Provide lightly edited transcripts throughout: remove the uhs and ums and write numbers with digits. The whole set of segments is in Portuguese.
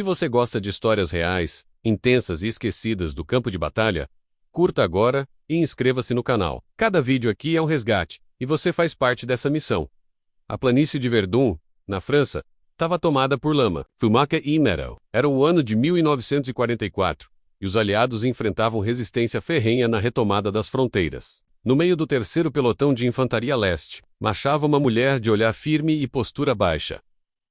Se você gosta de histórias reais, intensas e esquecidas do campo de batalha, curta agora e inscreva-se no canal. Cada vídeo aqui é um resgate, e você faz parte dessa missão. A planície de Verdun, na França, estava tomada por lama, fumaça e metal. Era o ano de 1944, e os aliados enfrentavam resistência ferrenha na retomada das fronteiras. No meio do terceiro pelotão de infantaria leste, marchava uma mulher de olhar firme e postura baixa.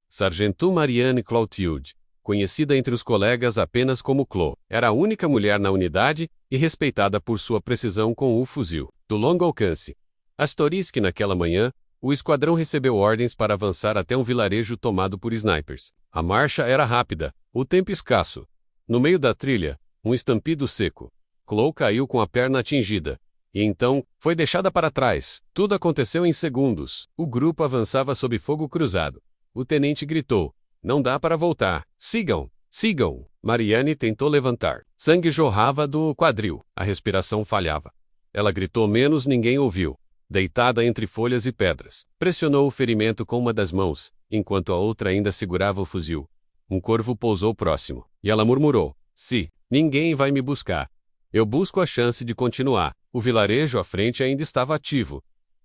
Sargento Marianne Clotilde, conhecida entre os colegas apenas como Clo, era a única mulher na unidade e respeitada por sua precisão com o fuzil do longo alcance. A história diz que naquela manhã, o esquadrão recebeu ordens para avançar até um vilarejo tomado por snipers. A marcha era rápida, o tempo escasso. No meio da trilha, um estampido seco. Clo caiu com a perna atingida. E então, foi deixada para trás. Tudo aconteceu em segundos. O grupo avançava sob fogo cruzado. O tenente gritou: "Não dá para voltar. Sigam! Sigam!" Marianne tentou levantar. Sangue jorrava do quadril. A respiração falhava. Ela gritou menos, ninguém ouviu. Deitada entre folhas e pedras, pressionou o ferimento com uma das mãos, enquanto a outra ainda segurava o fuzil. Um corvo pousou próximo, e ela murmurou: "Se ninguém vai me buscar. Eu busco a chance de continuar." O vilarejo à frente ainda estava ativo.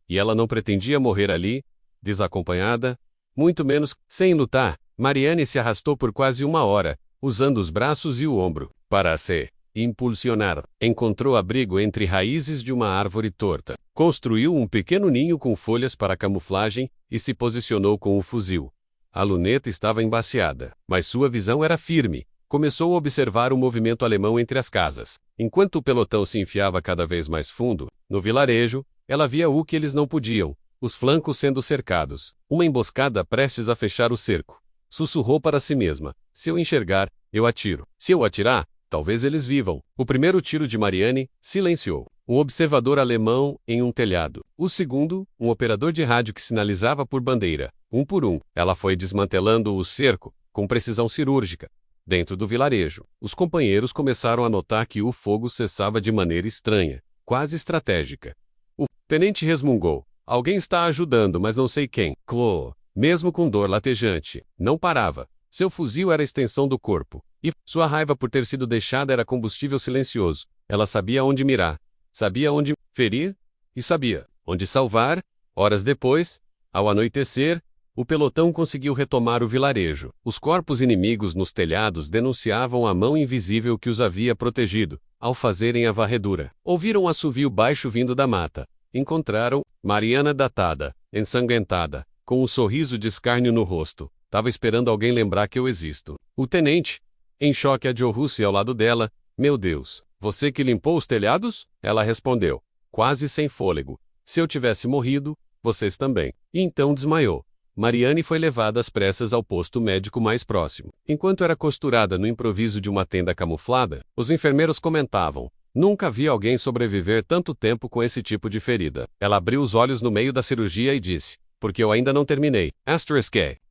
E ela não pretendia morrer ali, desacompanhada, muito menos sem lutar. Marianne se arrastou por quase uma hora, usando os braços e o ombro para se impulsionar. Encontrou abrigo entre raízes de uma árvore torta. Construiu um pequeno ninho com folhas para camuflagem e se posicionou com o fuzil. A luneta estava embaciada, mas sua visão era firme. Começou a observar o movimento alemão entre as casas. Enquanto o pelotão se enfiava cada vez mais fundo, no vilarejo, ela via o que eles não podiam: os flancos sendo cercados, uma emboscada prestes a fechar o cerco. Sussurrou para si mesma: "Se eu enxergar, eu atiro. Se eu atirar, talvez eles vivam." O primeiro tiro de Marianne silenciou um observador alemão em um telhado. O segundo, um operador de rádio que sinalizava por bandeira. Um por um, ela foi desmantelando o cerco, com precisão cirúrgica. Dentro do vilarejo, os companheiros começaram a notar que o fogo cessava de maneira estranha, quase estratégica. O tenente resmungou: "Alguém está ajudando, mas não sei quem." Clo, mesmo com dor latejante, não parava. Seu fuzil era a extensão do corpo, e sua raiva por ter sido deixada era combustível silencioso. Ela sabia onde mirar, sabia onde ferir, e sabia onde salvar. Horas depois, ao anoitecer, o pelotão conseguiu retomar o vilarejo. Os corpos inimigos nos telhados denunciavam a mão invisível que os havia protegido, ao fazerem a varredura. Ouviram um assovio baixo vindo da mata. Encontraram Marianne datada, ensanguentada, com um sorriso de escárnio no rosto. "Tava esperando alguém lembrar que eu existo." O tenente, em choque, adiou-se ao lado dela. "Meu Deus, você que limpou os telhados?" Ela respondeu, quase sem fôlego: "Se eu tivesse morrido, vocês também." E então desmaiou. Marianne foi levada às pressas ao posto médico mais próximo. Enquanto era costurada no improviso de uma tenda camuflada, os enfermeiros comentavam: "Nunca vi alguém sobreviver tanto tempo com esse tipo de ferida." Ela abriu os olhos no meio da cirurgia e disse: "Porque eu ainda não terminei."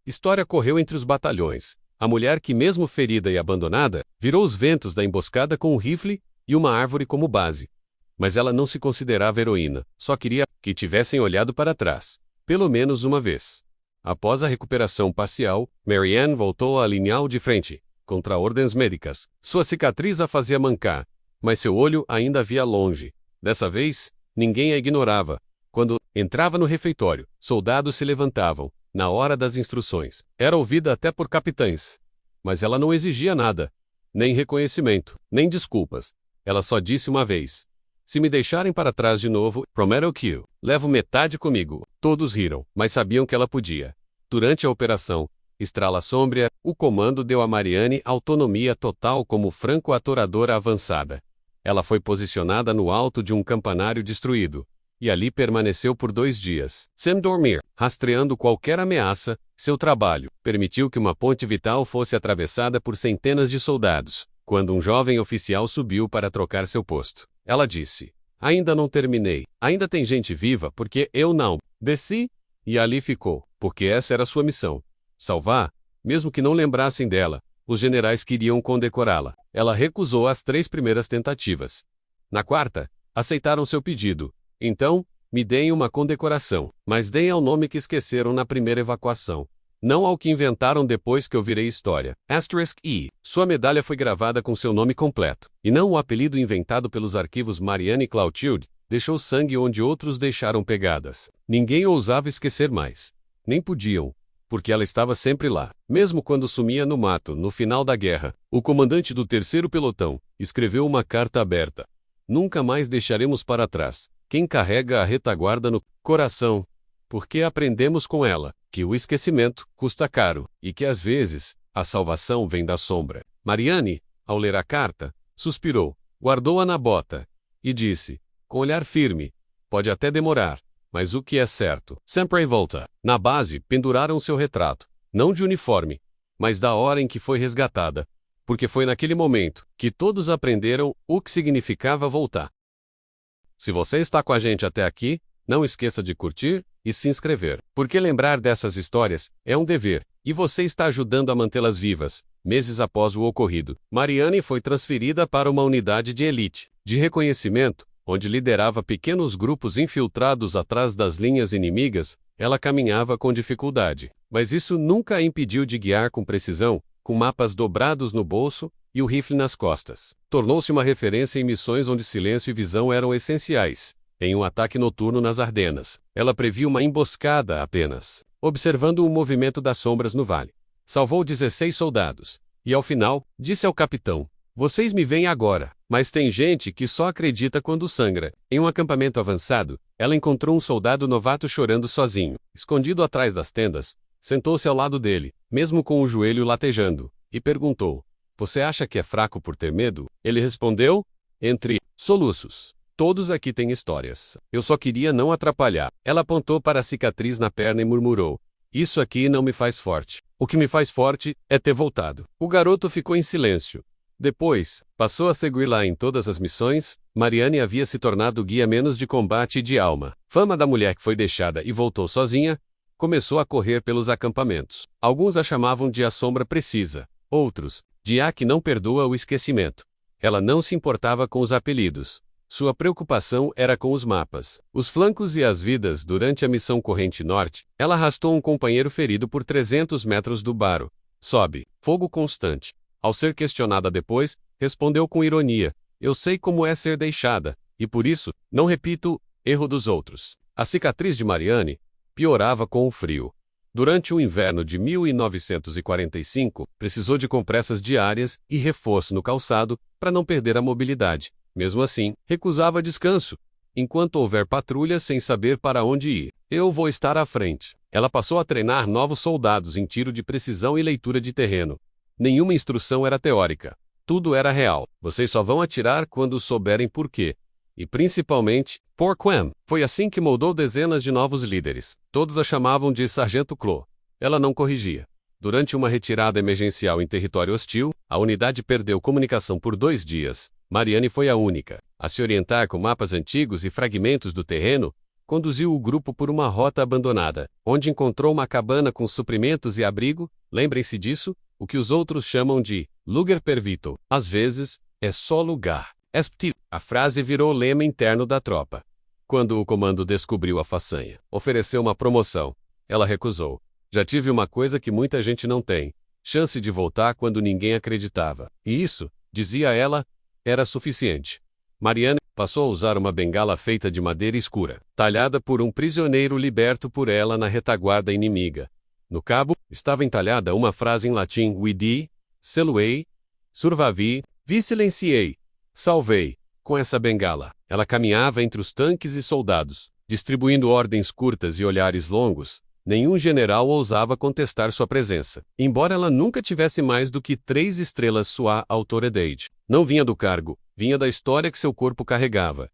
História correu entre os batalhões. A mulher que, mesmo ferida e abandonada, virou os ventos da emboscada com um rifle e uma árvore como base. Mas ela não se considerava heroína, só queria que tivessem olhado para trás. Pelo menos uma vez. Após a recuperação parcial, Marianne voltou à linha de frente, contra ordens médicas. Sua cicatriz a fazia mancar, mas seu olho ainda via longe. Dessa vez, ninguém a ignorava. Quando entrava no refeitório, soldados se levantavam, na hora das instruções. Era ouvida até por capitães. Mas ela não exigia nada. Nem reconhecimento, nem desculpas. Ela só disse uma vez: "Se me deixarem para trás de novo, prometo que levo metade comigo." Todos riram, mas sabiam que ela podia. Durante a operação Estrela Sombria, o comando deu a Marianne autonomia total como franco-atiradora avançada. Ela foi posicionada no alto de um campanário destruído, e ali permaneceu por 2 dias, sem dormir, rastreando qualquer ameaça. Seu trabalho permitiu que uma ponte vital fosse atravessada por centenas de soldados, quando um jovem oficial subiu para trocar seu posto. Ela disse: "Ainda não terminei. Ainda tem gente viva porque eu não." Desci, e ali ficou, porque essa era sua missão. Salvar, mesmo que não lembrassem dela. Os generais queriam condecorá-la. Ela recusou as 3 primeiras tentativas. Na quarta, aceitaram seu pedido. "Então, me deem uma condecoração, mas deem ao nome que esqueceram na primeira evacuação." não ao que inventaram depois que eu virei história. *E. Sua medalha foi gravada com seu nome completo, e não o apelido inventado pelos arquivos Marianne Clotilde. Deixou sangue onde outros deixaram pegadas. Ninguém ousava esquecer mais. Nem podiam, porque ela estava sempre lá. Mesmo quando sumia no mato, no final da guerra, o comandante do 3º pelotão escreveu uma carta aberta. Nunca mais deixaremos para trás quem carrega a retaguarda no coração, porque aprendemos com ela que o esquecimento custa caro e que às vezes a salvação vem da sombra. Marianne, ao ler a carta, suspirou, guardou-a na bota e disse, com olhar firme, pode até demorar, mas o que é certo, sempre volta. Na base, penduraram seu retrato, não de uniforme, mas da hora em que foi resgatada, porque foi naquele momento que todos aprenderam o que significava voltar. Se você está com a gente até aqui, não esqueça de curtir e se inscrever, porque lembrar dessas histórias é um dever, e você está ajudando a mantê-las vivas. Meses após o ocorrido, Marianne foi transferida para uma unidade de elite, de reconhecimento, onde liderava pequenos grupos infiltrados atrás das linhas inimigas. Ela caminhava com dificuldade, mas isso nunca a impediu de guiar com precisão, com mapas dobrados no bolso e o rifle nas costas. Tornou-se uma referência em missões onde silêncio e visão eram essenciais. Em um ataque noturno nas Ardenas, ela previu uma emboscada apenas, observando o movimento das sombras no vale. Salvou 16 soldados, e ao final, disse ao capitão, vocês me veem agora, mas tem gente que só acredita quando sangra. Em um acampamento avançado, ela encontrou um soldado novato chorando sozinho. Escondido atrás das tendas, sentou-se ao lado dele, mesmo com o joelho latejando, e perguntou, você acha que é fraco por ter medo? Ele respondeu, entre soluços, todos aqui têm histórias. Eu só queria não atrapalhar. Ela apontou para a cicatriz na perna e murmurou, isso aqui não me faz forte. O que me faz forte é ter voltado. O garoto ficou em silêncio. Depois, passou a segui-la em todas as missões. Marianne havia se tornado guia menos de combate e de alma. Fama da mulher que foi deixada e voltou sozinha, começou a correr pelos acampamentos. Alguns a chamavam de a sombra precisa, outros, de a que não perdoa o esquecimento. Ela não se importava com os apelidos. Sua preocupação era com os mapas, os flancos e as vidas. Durante a missão Corrente Norte, ela arrastou um companheiro ferido por 300 metros do baro. Sobe, fogo constante. Ao ser questionada depois, respondeu com ironia, eu sei como é ser deixada, e por isso, não repito, erro dos outros. A cicatriz de Marianne piorava com o frio. Durante o inverno de 1945, precisou de compressas diárias e reforço no calçado para não perder a mobilidade. Mesmo assim, recusava descanso. Enquanto houver patrulha sem saber para onde ir, eu vou estar à frente. Ela passou a treinar novos soldados em tiro de precisão e leitura de terreno. Nenhuma instrução era teórica. Tudo era real. Vocês só vão atirar quando souberem por quê. E principalmente, por quem. Foi assim que moldou dezenas de novos líderes. Todos a chamavam de Sargento Clo. Ela não corrigia. Durante uma retirada emergencial em território hostil, a unidade perdeu comunicação por 2 dias. Marianne foi a única a se orientar com mapas antigos e fragmentos do terreno. Conduziu o grupo por uma rota abandonada, onde encontrou uma cabana com suprimentos e abrigo. Lembrem-se disso, o que os outros chamam de lugar pervito. Às vezes, é só lugar. A frase virou lema interno da tropa. Quando o comando descobriu a façanha, ofereceu uma promoção. Ela recusou. Já tive uma coisa que muita gente não tem: chance de voltar quando ninguém acreditava. E isso, dizia ela, era suficiente. Marianne passou a usar uma bengala feita de madeira escura, talhada por um prisioneiro liberto por ela na retaguarda inimiga. No cabo, estava entalhada uma frase em latim: Vidi, celuei, survivi, vi silenciei, salvei. Com essa bengala, ela caminhava entre os tanques e soldados, distribuindo ordens curtas e olhares longos. Nenhum general ousava contestar sua presença, embora ela nunca tivesse mais do que 3 estrelas. Sua autoridade não vinha do cargo, vinha da história que seu corpo carregava,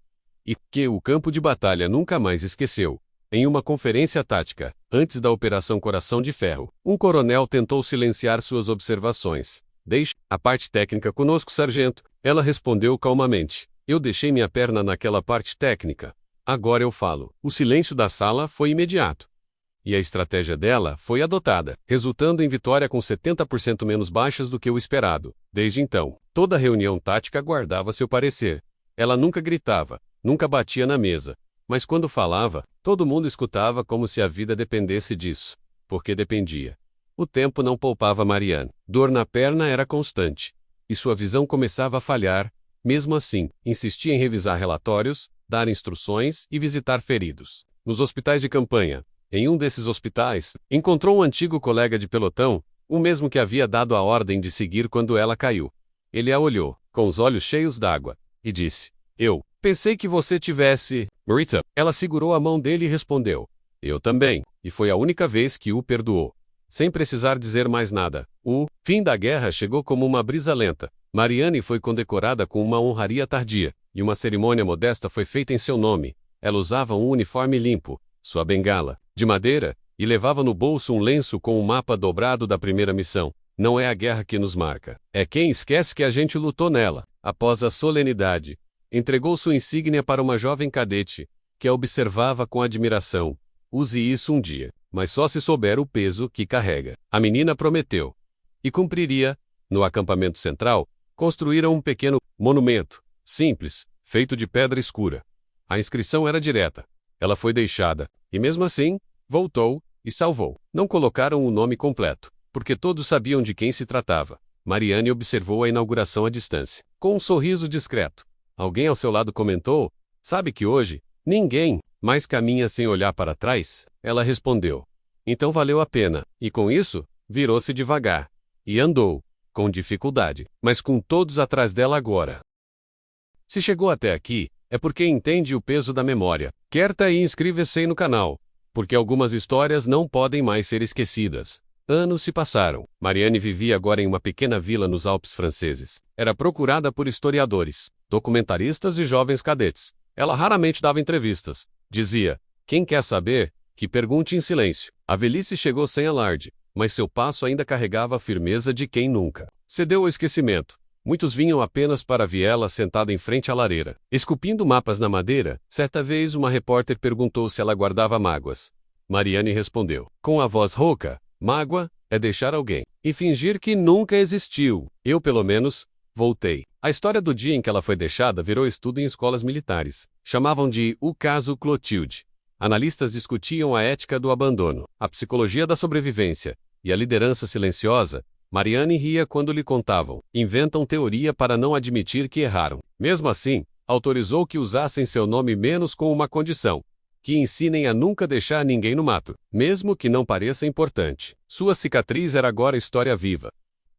e que o campo de batalha nunca mais esqueceu. Em uma conferência tática, antes da Operação Coração de Ferro, um coronel tentou silenciar suas observações. Deixe a parte técnica conosco, sargento. Ela respondeu calmamente. Eu deixei minha perna naquela parte técnica. Agora eu falo. O silêncio da sala foi imediato. E a estratégia dela foi adotada, resultando em vitória com 70% menos baixas do que o esperado. Desde então, toda reunião tática guardava seu parecer. Ela nunca gritava, nunca batia na mesa. Mas quando falava, todo mundo escutava como se a vida dependesse disso. Porque dependia. O tempo não poupava Marianne. Dor na perna era constante. E sua visão começava a falhar. Mesmo assim, insistia em revisar relatórios, dar instruções e visitar feridos. Nos hospitais de campanha, em um desses hospitais, encontrou um antigo colega de pelotão, o mesmo que havia dado a ordem de seguir quando ela caiu. Ele a olhou, com os olhos cheios d'água, e disse: "Eu pensei que você tivesse..." Rita. Ela segurou a mão dele e respondeu: "Eu também." E foi a única vez que o perdoou. Sem precisar dizer mais nada, o fim da guerra chegou como uma brisa lenta. Marianne foi condecorada com uma honraria tardia, e uma cerimônia modesta foi feita em seu nome. Ela usava um uniforme limpo, sua bengala, de madeira, e levava no bolso um lenço com um mapa dobrado da primeira missão. Não é a guerra que nos marca, é quem esquece que a gente lutou nela. Após a solenidade, entregou sua insígnia para uma jovem cadete, que a observava com admiração. Use isso um dia, mas só se souber o peso que carrega. A menina prometeu. E cumpriria. No acampamento central, construíram um pequeno monumento, simples, feito de pedra escura. A inscrição era direta. Ela foi deixada, e mesmo assim, voltou e salvou. Não colocaram o nome completo, porque todos sabiam de quem se tratava. Marianne observou a inauguração à distância, com um sorriso discreto. Alguém ao seu lado comentou: "Sabe que hoje, ninguém mais caminha sem olhar para trás?" Ela respondeu: "Então valeu a pena." E com isso, virou-se devagar. E andou, com dificuldade, mas com todos atrás dela agora. Se chegou até aqui, é porque entende o peso da memória. Curta e inscreva-se no canal, porque algumas histórias não podem mais ser esquecidas. Anos se passaram. Marianne vivia agora em uma pequena vila nos Alpes franceses. Era procurada por historiadores, documentaristas e jovens cadetes. Ela raramente dava entrevistas. Dizia: "Quem quer saber, que pergunte em silêncio." A velhice chegou sem alarde, mas seu passo ainda carregava a firmeza de quem nunca cedeu ao esquecimento. Muitos vinham apenas para vê-la sentada em frente à lareira, esculpindo mapas na madeira. Certa vez uma repórter perguntou se ela guardava mágoas. Marianne respondeu, com a voz rouca: "Mágoa é deixar alguém e fingir que nunca existiu. Eu, pelo menos, voltei." A história do dia em que ela foi deixada virou estudo em escolas militares. Chamavam de o caso Clotilde. Analistas discutiam a ética do abandono, a psicologia da sobrevivência e a liderança silenciosa. Marianne ria quando lhe contavam. Inventam teoria para não admitir que erraram. Mesmo assim, autorizou que usassem seu nome menos com uma condição: que ensinem a nunca deixar ninguém no mato, mesmo que não pareça importante. Sua cicatriz era agora história viva.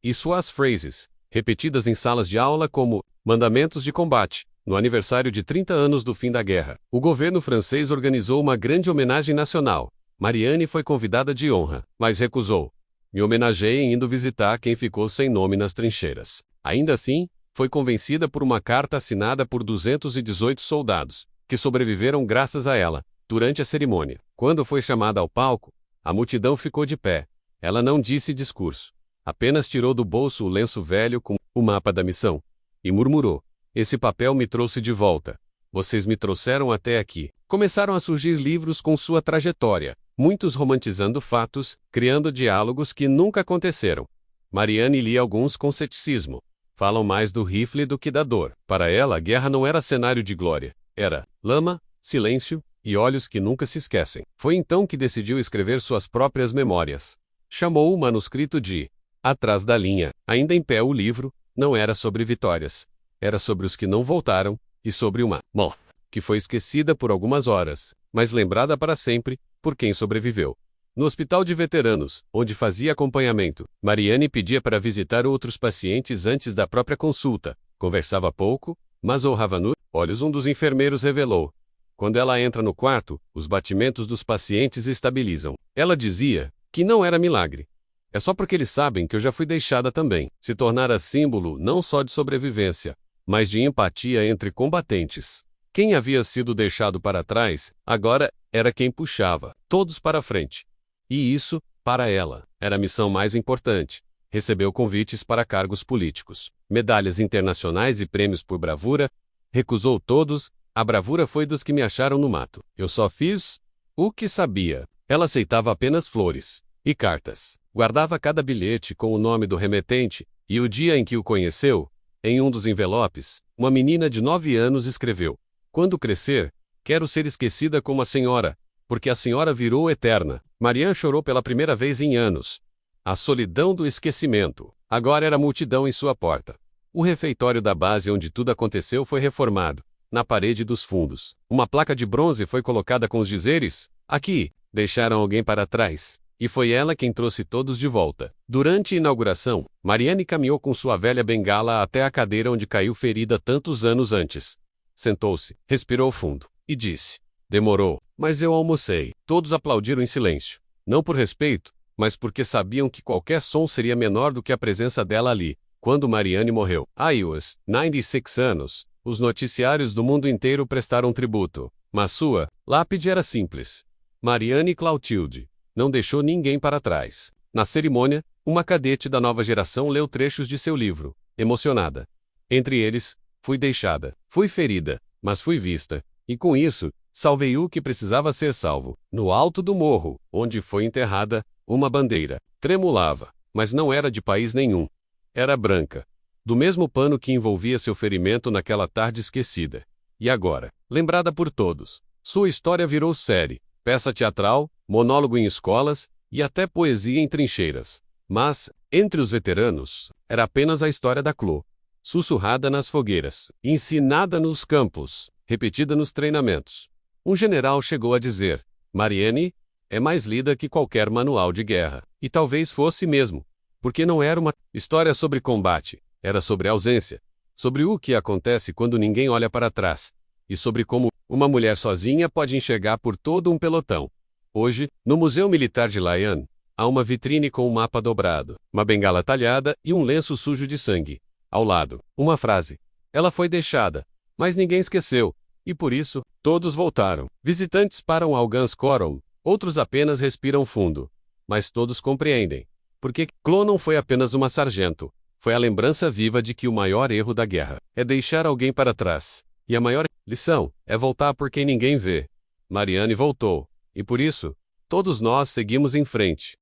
E suas phrases, repetidas em salas de aula como mandamentos de combate, no aniversário de 30 anos do fim da guerra. O governo francês organizou uma grande homenagem nacional. Marianne foi convidada de honra, mas recusou. "Me homenageiem indo visitar quem ficou sem nome nas trincheiras." Ainda assim, foi convencida por uma carta assinada por 218 soldados, que sobreviveram graças a ela. Durante a cerimônia, quando foi chamada ao palco, a multidão ficou de pé. Ela não disse discurso. Apenas tirou do bolso o lenço velho com o mapa da missão e murmurou: "Esse papel me trouxe de volta. Vocês me trouxeram até aqui." Começaram a surgir livros com sua trajetória, muitos romantizando fatos, criando diálogos que nunca aconteceram. Marianne lia alguns com ceticismo. Falam mais do rifle do que da dor. Para ela, a guerra não era cenário de glória. Era lama, silêncio e olhos que nunca se esquecem. Foi então que decidiu escrever suas próprias memórias. Chamou o manuscrito de Atrás da Linha. Ainda em pé, o livro não era sobre vitórias. Era sobre os que não voltaram e sobre uma mão que foi esquecida por algumas horas, mas lembrada para sempre por quem sobreviveu. No hospital de veteranos, onde fazia acompanhamento, Marianne pedia para visitar outros pacientes antes da própria consulta. Conversava pouco, mas honrava nos olhos. Um dos enfermeiros revelou: quando ela entra no quarto, os batimentos dos pacientes estabilizam. Ela dizia que não era milagre. "É só porque eles sabem que eu já fui deixada também." Se tornara símbolo não só de sobrevivência, mas de empatia entre combatentes. Quem havia sido deixado para trás, agora, era quem puxava todos para frente. E isso, para ela, era a missão mais importante. Recebeu convites para cargos políticos, medalhas internacionais e prêmios por bravura. Recusou todos. "A bravura foi dos que me acharam no mato. Eu só fiz o que sabia." Ela aceitava apenas flores e cartas. Guardava cada bilhete com o nome do remetente e o dia em que o conheceu. Em um dos envelopes, uma menina de 9 anos escreveu: "Quando crescer, quero ser esquecida como a senhora, porque a senhora virou eterna." Marianne chorou pela primeira vez em anos. A solidão do esquecimento. Agora era multidão em sua porta. O refeitório da base onde tudo aconteceu foi reformado. Na parede dos fundos, uma placa de bronze foi colocada com os dizeres: aqui, deixaram alguém para trás. E foi ela quem trouxe todos de volta. Durante a inauguração, Mariane caminhou com sua velha bengala até a cadeira onde caiu ferida tantos anos antes. Sentou-se, respirou fundo e disse: demorou, mas eu almocei. Todos aplaudiram em silêncio. Não por respeito, mas porque sabiam que qualquer som seria menor do que a presença dela ali. Quando Mariane morreu, aos 96 anos, os noticiários do mundo inteiro prestaram tributo. Mas sua lápide era simples. Mariane Clotilde não deixou ninguém para trás. Na cerimônia, uma cadete da nova geração leu trechos de seu livro, emocionada. Entre eles, fui deixada, fui ferida, mas fui vista, e com isso, salvei o que precisava ser salvo. No alto do morro, onde foi enterrada, uma bandeira tremulava, mas não era de país nenhum. Era branca, do mesmo pano que envolvia seu ferimento naquela tarde esquecida. E agora, lembrada por todos, sua história virou série, peça teatral, monólogo em escolas e até poesia em trincheiras. Mas, entre os veteranos, era apenas a história da Clô, sussurrada nas fogueiras, ensinada nos campos, repetida nos treinamentos. Um general chegou a dizer: Mariane é mais lida que qualquer manual de guerra. E talvez fosse mesmo, porque não era uma história sobre combate, era sobre ausência, sobre o que acontece quando ninguém olha para trás, e sobre como uma mulher sozinha pode enxergar por todo um pelotão. Hoje, no Museu Militar de Lyon, há uma vitrine com um mapa dobrado, uma bengala talhada e um lenço sujo de sangue. Ao lado, uma frase: ela foi deixada, mas ninguém esqueceu, e por isso, todos voltaram. Visitantes param ao Gunscoron, outros apenas respiram fundo. Mas todos compreendem. Porque Clô não foi apenas uma sargento, foi a lembrança viva de que o maior erro da guerra é deixar alguém para trás. E a maior lição é voltar por quem ninguém vê. Mariane voltou, e por isso, todos nós seguimos em frente.